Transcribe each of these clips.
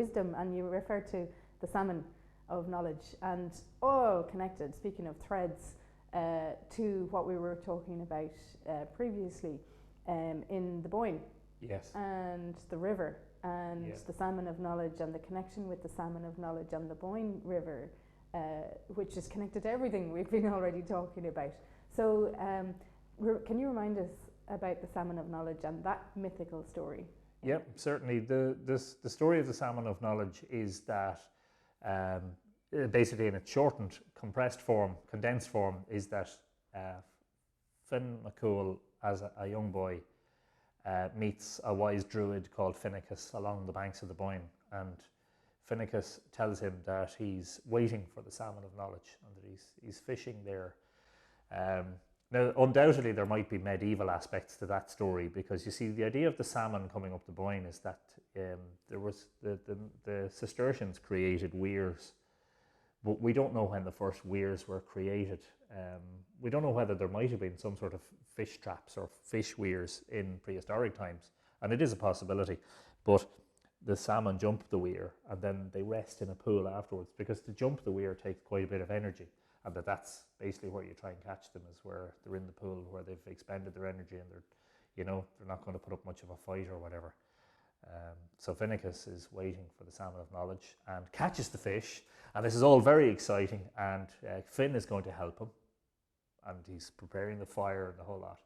wisdom, and you refer to the Salmon of Knowledge, and all connected, speaking of threads, to what we were talking about previously in the Boyne. Yes. And the river, and the Salmon of Knowledge, and the connection with the Salmon of Knowledge and the Boyne River, which is connected to everything we've been already talking about. So can you remind us about the Salmon of Knowledge and that mythical story? Yep, certainly. The story of the Salmon of Knowledge is that basically in its shortened, compressed form, condensed form, is that Finn McCool, as a young boy, meets a wise druid called Finnachus along the banks of the Boyne, and Finnachus tells him that he's waiting for the Salmon of Knowledge and that he's fishing there. Now, undoubtedly, there might be medieval aspects to that story, because you see, the idea of the salmon coming up the Boyne is that there was the Cistercians created weirs, but we don't know when the first weirs were created. We don't know whether there might have been some sort of fish traps or fish weirs in prehistoric times, and it is a possibility. But the salmon jump the weir and then they rest in a pool afterwards, because to jump the weir takes quite a bit of energy, and that's basically where you try and catch them, is where they're in the pool where they've expended their energy and they're not going to put up much of a fight or whatever. So Finnachus is waiting for the Salmon of Knowledge and catches the fish, and this is all very exciting, and Finn is going to help him, and he's preparing the fire and the whole lot.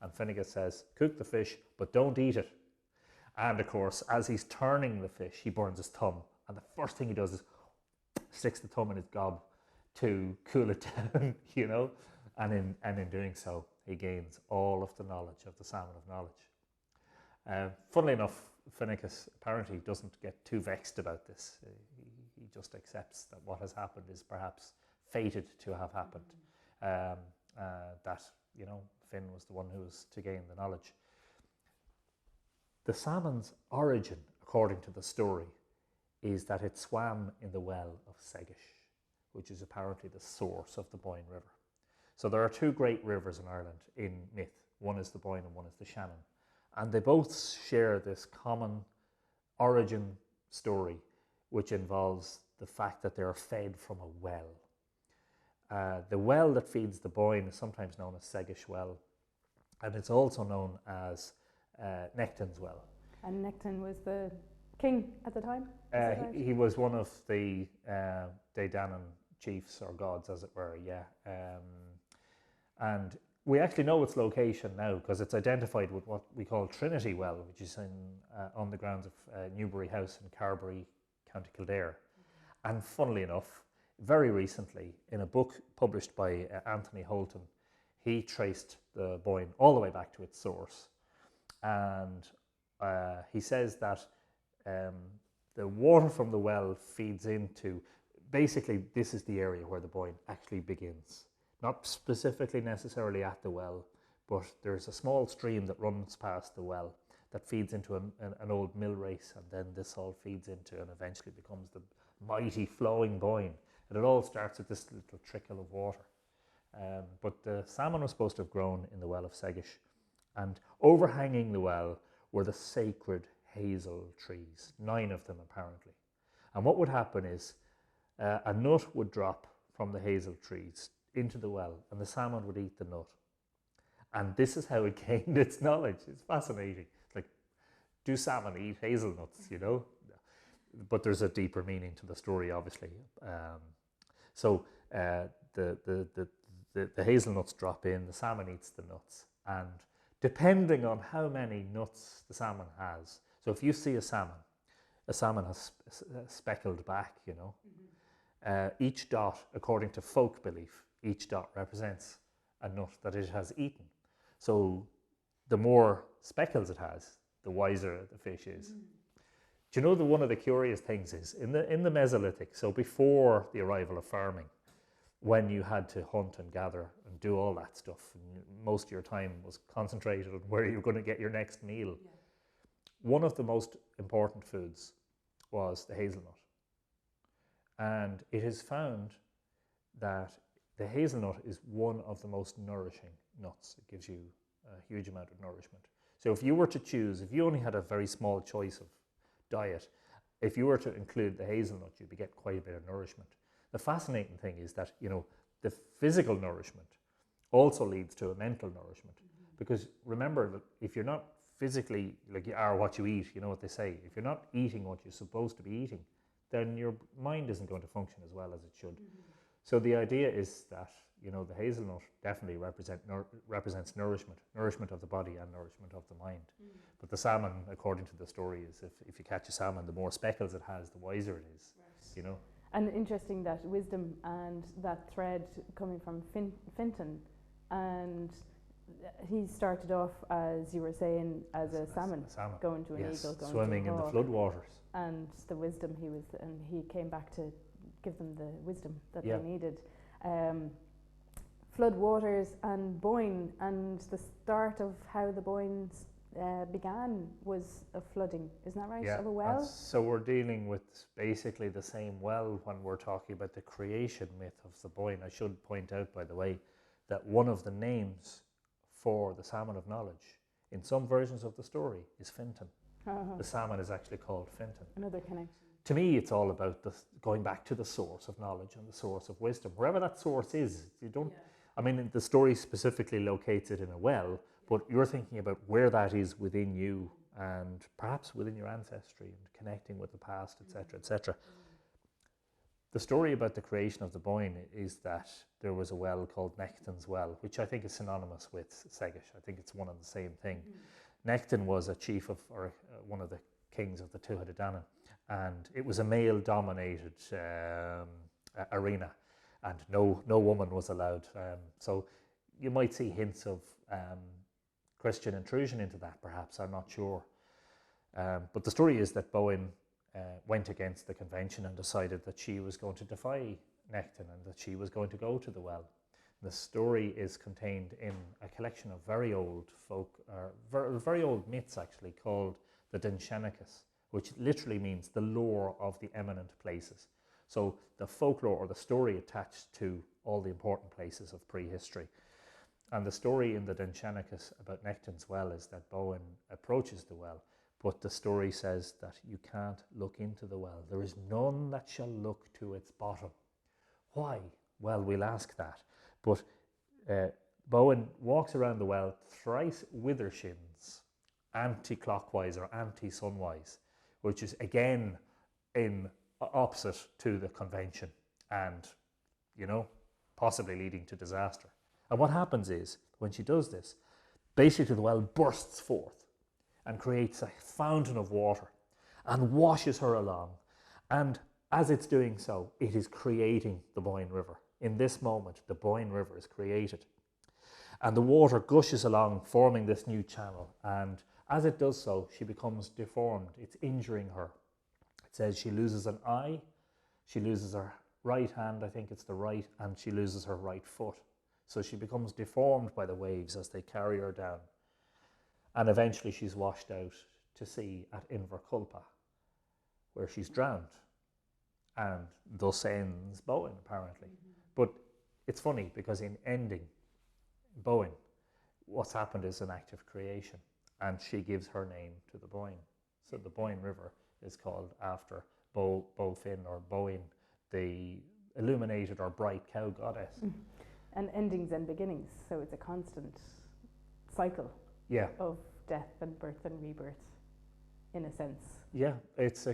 And Finnachus says, cook the fish, but don't eat it. And of course, as he's turning the fish, he burns his thumb, and the first thing he does is sticks the thumb in his gob to cool it down, and in doing so, he gains all of the knowledge of the Salmon of Knowledge. Funnily enough, Finnachus apparently doesn't get too vexed about this. He just accepts that what has happened is perhaps fated to have happened. That Finn was the one who was to gain the knowledge. The salmon's origin, according to the story, is that it swam in the well of Segish, which is apparently the source of the Boyne River. So there are two great rivers in Ireland in myth. One is the Boyne and one is the Shannon. And they both share this common origin story, which involves the fact that they are fed from a well. The well that feeds the Boyne is sometimes known as Segish Well, and it's also known as Nectan's Well. And Nectan was the king at the time? He was one of the Daedanan chiefs or gods, as it were, yeah. And we actually know its location now because it's identified with what we call Trinity Well, which is on the grounds of Newbury House in Carbery, County Kildare. And funnily enough, very recently, in a book published by Anthony Holton, he traced the Boyne all the way back to its source. And he says that the water from the well feeds into, basically this is the area where the Boyne actually begins. Not specifically necessarily at the well, but there's a small stream that runs past the well that feeds into an old mill race, and then this all feeds into and eventually becomes the mighty flowing Boyne. And it all starts with this little trickle of water. But the salmon was supposed to have grown in the well of Segish, and overhanging the well were the sacred hazel trees, 9 of them apparently. And what would happen is a nut would drop from the hazel trees into the well, and the salmon would eat the nut. And this is how it gained its knowledge. It's fascinating. It's like, do salmon eat hazelnuts, But there's a deeper meaning to the story, obviously. So the hazelnuts drop in, the salmon eats the nuts, and depending on how many nuts the salmon has, so if you see a salmon has speckled back, each dot, according to folk belief, each dot represents a nut that it has eaten. So the more speckles it has, the wiser the fish is. Do you know that one of the curious things is, in the Mesolithic, so before the arrival of farming, when you had to hunt and gather and do all that stuff, and most of your time was concentrated on where you were going to get your next meal, one of the most important foods was the hazelnut. And it is found that the hazelnut is one of the most nourishing nuts. It gives you a huge amount of nourishment. So if you were to choose, if you only had a very small choice of diet, if you were to include the hazelnut, you'd be getting quite a bit of nourishment. The fascinating thing is that, the physical nourishment also leads to a mental nourishment. Because remember that if you're not physically, like you are what you eat, you know what they say, if you're not eating what you're supposed to be eating, then your mind isn't going to function as well as it should. So the idea is that, the hazelnut definitely represents nourishment of the body and nourishment of the mind. But the salmon, according to the story, is if you catch a salmon, the more speckles it has, the wiser it is, Right. And interesting that wisdom and that thread coming from Fintan, and he started off, as you were saying, as a salmon, going to an eagle, going swimming to a in the hawk, floodwaters. and the wisdom he came back to give them the wisdom that they needed. Floodwaters and Bóinn, and the start of how the Bóinn began was a flooding, isn't that right? Yeah, of a well? so we're dealing with basically the same well when we're talking about the creation myth of the Boyne. I should point out, by the way, that one of the names for the Salmon of Knowledge in some versions of the story is Fintan. The salmon is actually called Fintan. Another connection. To me, it's all about going back to the source of knowledge and the source of wisdom. Wherever that source is, you don't... Yeah. I mean, the story specifically locates it in a well, but you're thinking about where that is within you and perhaps within your ancestry and connecting with the past, etc., etc. The story about the creation of the Boyne is that there was a well called Nectan's Well, which I think is synonymous with Segish. I think it's one and the same thing. Nectan was a chief of, or one of the kings of the Tuatha Dé Danann, and it was a male-dominated arena, and no woman was allowed. So you might see hints of Christian intrusion into that, perhaps, I'm not sure. But the story is that Bóinn went against the convention and decided that she was going to defy Nectan and that she was going to go to the well. The story is contained in a collection of very old very old myths, actually, called the Dinshenachas, which literally means the lore of the eminent places. So the folklore or the story attached to all the important places of prehistory. And the story in the Dinshenachas about Nectan's Well is that Bóinn approaches the well, but the story says that you can't look into the well. There is none that shall look to its bottom. Why? Well, we'll ask that. But Bóinn walks around the well thrice withershins, anti-clockwise or anti-sunwise, which is again in opposite to the convention and, possibly leading to disaster. And what happens is, when she does this, basically the well bursts forth and creates a fountain of water and washes her along. And as it's doing so, it is creating the Boyne River. In this moment, the Boyne River is created. And the water gushes along, forming this new channel. And as it does so, she becomes deformed. It's injuring her. It says she loses an eye, she loses her right hand, I think it's the right, and she loses her right foot. So she becomes deformed by the waves as they carry her down. And eventually she's washed out to sea at Inverculpa, where she's drowned. And thus ends Bóinn, apparently. But it's funny, because in ending Bóinn, what's happened is an act of creation, and she gives her name to the Boyne. So the Boyne River is called after Bóinn or Bóinn, the illuminated or bright cow goddess. And endings and beginnings, so it's a constant cycle of death and birth and rebirth, in a sense. Yeah, it's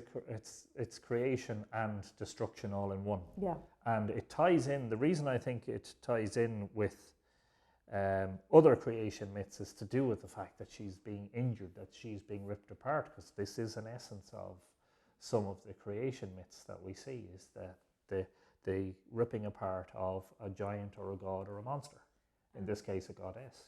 creation and destruction all in one. Yeah. And it ties in, the reason I think it ties in with other creation myths is to do with the fact that she's being injured, that she's being ripped apart, because this is an essence of some of the creation myths that we see, is the ripping apart of a giant or a god or a monster, in this case a goddess.